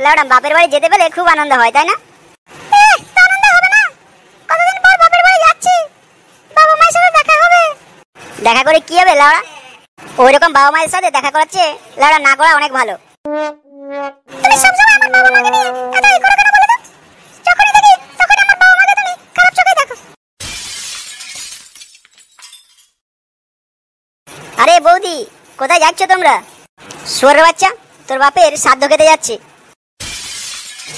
লাউডা বাপের বাড়ি যেতে পেলে খুব আনন্দ হয়, তাই না? আনন্দ হবে না? কতদিন পর বাপের বাড়ি যাচ্ছি, বাবা মায়ের সাথে দেখা হবে। দেখা করে কি হবে লাউডা? ওইরকম বাবা মায়ের সাথে দেখা করাচ্ছে লাউডা না করা অনেক ভালো। তুমি সবসময় আমার বাবা মাকে নিয়ে এত ই করো কেন বলো তো? যখনই দেখি তখনই আমার বাবা মাকে তুমি খারাপ চোখে দেখো। আরে বৌদি, কোথায় যাচ্ছ তোমরা? শুয়োরের বাচ্চা, তোর বাপের শ্রাদ্ধ খেতে যাচ্ছি।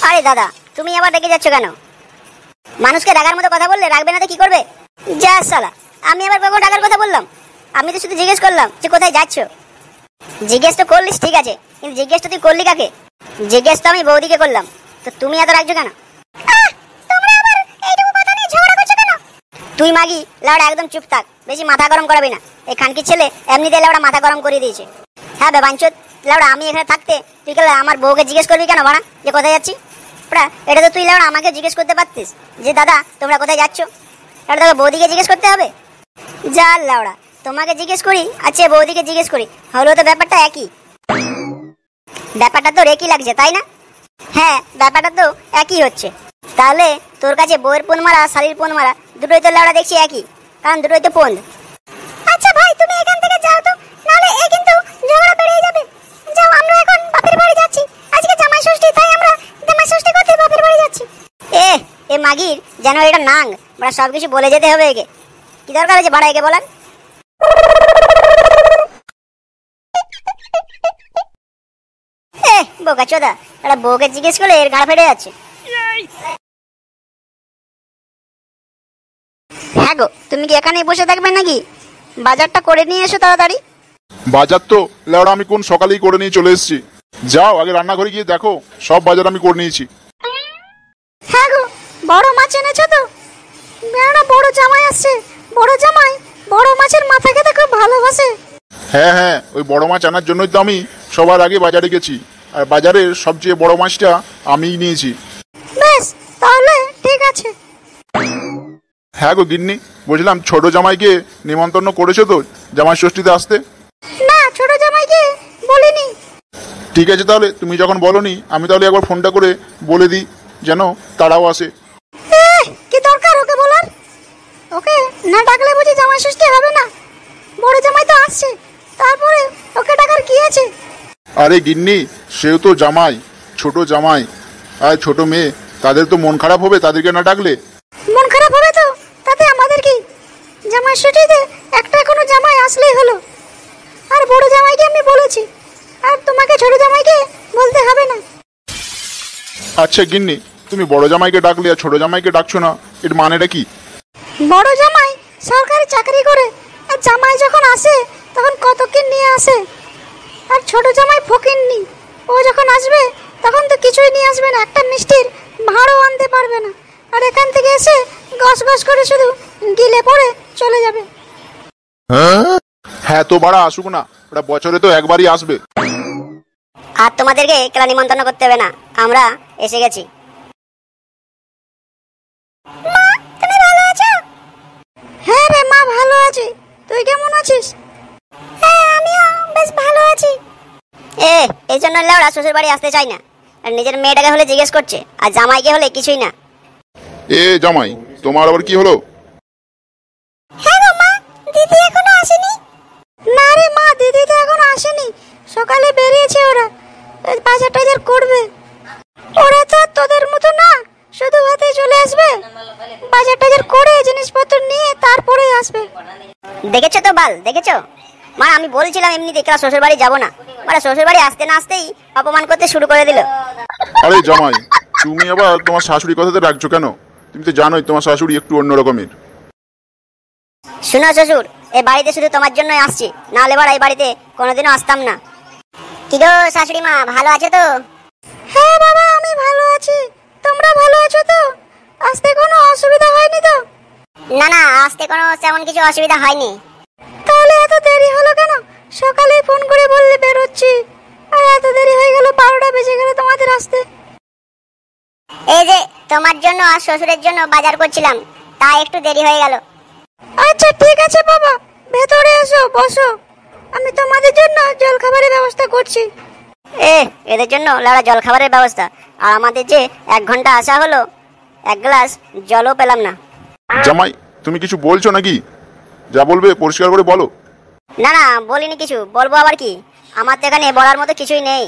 আরে দাদা, তুমি আবার রেগে যাচ্ছ কেন? মানুষকে রাগার মতো কথা বললে রাখবে না তো কি করবে? যা শালা, আমি আবার কখন রাগার কথা বললাম? আমি তো শুধু জিজ্ঞেস করলাম যে কোথায় যাচ্ছ। জিজ্ঞেস তো করলিস ঠিক আছে, কিন্তু জিজ্ঞেস তো তুই করলি কাকে? জিজ্ঞেস তো আমি বৌদিকে করলাম, তো তুমি এত রাখছো কেন? তুই মাগি লাউডা একদম চুপ থাক, বেশি মাথা গরম করাবি না। এই খানকির ছেলে এমনিতে লাউডা মাথা গরম করে দিয়েছে। হ্যাঁ বে বাঞ্চোদ, লাউডা আমি এখানে থাকতে তুই কেন আমার বউকে জিজ্ঞেস করবি কেন বাড়া যে কোথায় যাচ্ছি? এটা তো তুই লাউডা আমাকে জিজ্ঞেস করতে পারতিস যে দাদা তোমরা কোথায় যাচ্ছ। এটা তোকে বৌদিকে জিজ্ঞেস করতে হবে? যা লাউডা, তোমাকে জিজ্ঞেস করি আচ্ছা বৌদিকে জিজ্ঞেস করি, হলো তো ব্যাপারটা একই। ব্যাপারটা তো একই লাগছে তাই না? হ্যাঁ ব্যাপারটা তো একই হচ্ছে। তাহলে তোর কাছে বউয়ের পোন মারা শালির পোন মারা দুটোই তো লাউডা দেখছি একই, কারণ দুটোই তো পোন। আচ্ছা ভাই তুমি এখান থেকে যাও তো, নাহলে এ কিন্তু ঝগড়া বেড়ে যাবে। যাও, আমরা এখন বাপের বাড়ি যাচ্ছি, আজকে জামাই ষষ্ঠী, তাই আমরা জামাই ষষ্ঠী করতে বাপের বাড়ি যাচ্ছি। এ মাগির যেন এটা নাং বড় সবকিছু বলে যেতে হবে একে। কি দরকার আছে ভাড়া একে বলার? বোকা চোদা, এটা বউকে জিজ্ঞেস করলে এর গাড়া ফেটে যাচ্ছে। হ্যাঁ গো, তুমি কি এখানেই বসে থাকবে নাকি? বাজারটা করে নিয়ে এসো তাড়াতাড়ি। বাজার তো লেওড়া আমি কোন সকালেই করে নিয়ে চলে এসেছি। যাও আগে রান্নাঘরে গিয়ে দেখো, সব বাজার আমি করে নিয়েছি। হ্যাঁ গো, বড় মাছ এনেছো তো? বড় জামাই আসছে, বড় জামাই বড় মাছের মাথা খেতে খুব ভালোবাসে। হ্যাঁ হ্যাঁ, ওই বড় মাছ আনার জন্যই তো আমি সবার আগে বাজারে গেছি, আর বাজারের সবচেয়ে বড় মাছটা আমিই নিয়েছি। বেশ, তাহলে ঠিক আছে। হ্যাঁ গো গিন্নি, বুঝলাম ছোট জামাইকে নিমন্ত্রণ করেছো তো জামাই ষষ্ঠীতে আসতে? না, ছোট জামাইকে বলিনি। ঠিক আছে, তাহলে তুমি যখন বলনি আমি তাহলে একবার ফোনটা করে বলে দিই যেন তারাও আসে। কি দরকার ওকে বলার? ওকে না ডাকলে বুঝি জামাই ষষ্ঠী হবে না? বড় জামাই তো আসছে, তারপরে ওকে ডাকার কি আছে? আরে গিন্নি, সেও তো জামাই, ছোট জামাই আর ছোট মেয়ে, তাদের তো মন খারাপ হবে তাদেরকে না ডাকলে। মন খারাপ হবে তো তাতে আমাদের কি? জামাই ষষ্ঠীতে একটা কোনো জামাই আসলেই হলো। আর বড় জামাইকে আমি বলেছি, আর তোমাকে ছোট জামাইকে বলতে হবে না। আচ্ছা গিন্নি, তুমি বড় জামাইকে ডাকলে আর ছোট জামাইকে ডাকছো না, এর মানেটা কি? বড় জামাই সরকারি চাকরি করে, আর জামাই যখন আসে তখন কতকিন নিয়ে আসে। আর ছোট জামাই ফকিন্নি, ও যখন আসবে তখন তো কিছুই নিয়ে আসবে না, একটা মিষ্টির ভাঁড়ও আনতে পারবে না। আর এখান থেকে এসে গস গস করে শুধু গিলে পড়ে চলে যাবে। হ্যাঁ তো বাড়া আসুক না, ওটা বছরে তো একবারই আসবে। আর তোমাদেরকে কেলা নিমন্ত্রণ করতে হবে না, আমরা এসে গেছি। মা, তুমি ভালো আছো? হ্যাঁ রে মা, ভালো আছি। তুই কেমন আছিস? হ্যাঁ আমিও বেশ ভালো আছি। এই জন্য লেওড়া শ্বশুর বাড়ি আসতে চাই না, আর নিজের মেয়েটাকে হলে জিজ্ঞেস করছে, আর জামাইকে হলে কিছুই না। জামাই, তোমার আবার কি হলো? হ্যাঁ গো মা, দিদি এখনো আসেনি। না রে মা, দিদি তো এখনো আসেনি, সকালে বেরিয়েছে ওরা, বাজার টাজার করবে। ওরা তো তোদের মতো না, শুধু হাতে চলে আসবে, বাজার টাজার করে জিনিসপত্র নিয়ে তারপরে আসবে। দেখেছো তো বাল, দেখেছো মা? আমি বলছিলাম এমনিতে কেউ শ্বশুর বাড়ি যাবো না, ওরা শ্বশুর বাড়ি আসতে না আসতেই অপমান করতে শুরু করে দিল। আরে জামাই, তুমি আবার তোমার শাশুড়ি কথাতে রাখছো কেন? তুমি তো জানোই তোমার শাশুড়ি একটু অন্য রকমের। শুনো শ্বশুর, এই বাড়িতে শুধু তোমার জন্যই আসছি, না হলে এই বাড়িতে কোনোদিনও আসতাম না। কি গো শাশুড়ি মা, ভালো আছো তো? হ্যাঁ বাবা, আমি ভালো আছি। তোমরা ভালো আছো তো? আসতে কোনো অসুবিধা হয়নি তো? না না, আসতে কোনো তেমন কিছু অসুবিধা হয়নি। তাহলে এত দেরি হলো কেন? সকালেই ফোন করে বললে বেরোচ্ছি, আর এত দেরি হয়ে গেল, 12টা বেজে গেল তোমাদের আসতে। এই যে তোমার জন্য আর শ্বশুরের জন্য বাজার করছিলাম, তাই একটু দেরি হয়ে গেল। আচ্ছা ঠিক আছে বাবা, ভেতরে এসো, বসো, আমি তোমাদের জন্য জল খাবারের ব্যবস্থা করছি। এদের জন্য লাউড়া জল খাবারের ব্যবস্থা, আর আমাদের যে 1 ঘন্টা আসা হলো, 1 গ্লাস জলও পেলাম না। জামাই তুমি কিছু বলছো নাকি? যা বলবে পরিষ্কার করে বলো। না না, বলিনি কিছু, বলবো আবার কি? আমার তো এখানে বলার মতো কিছুই নেই।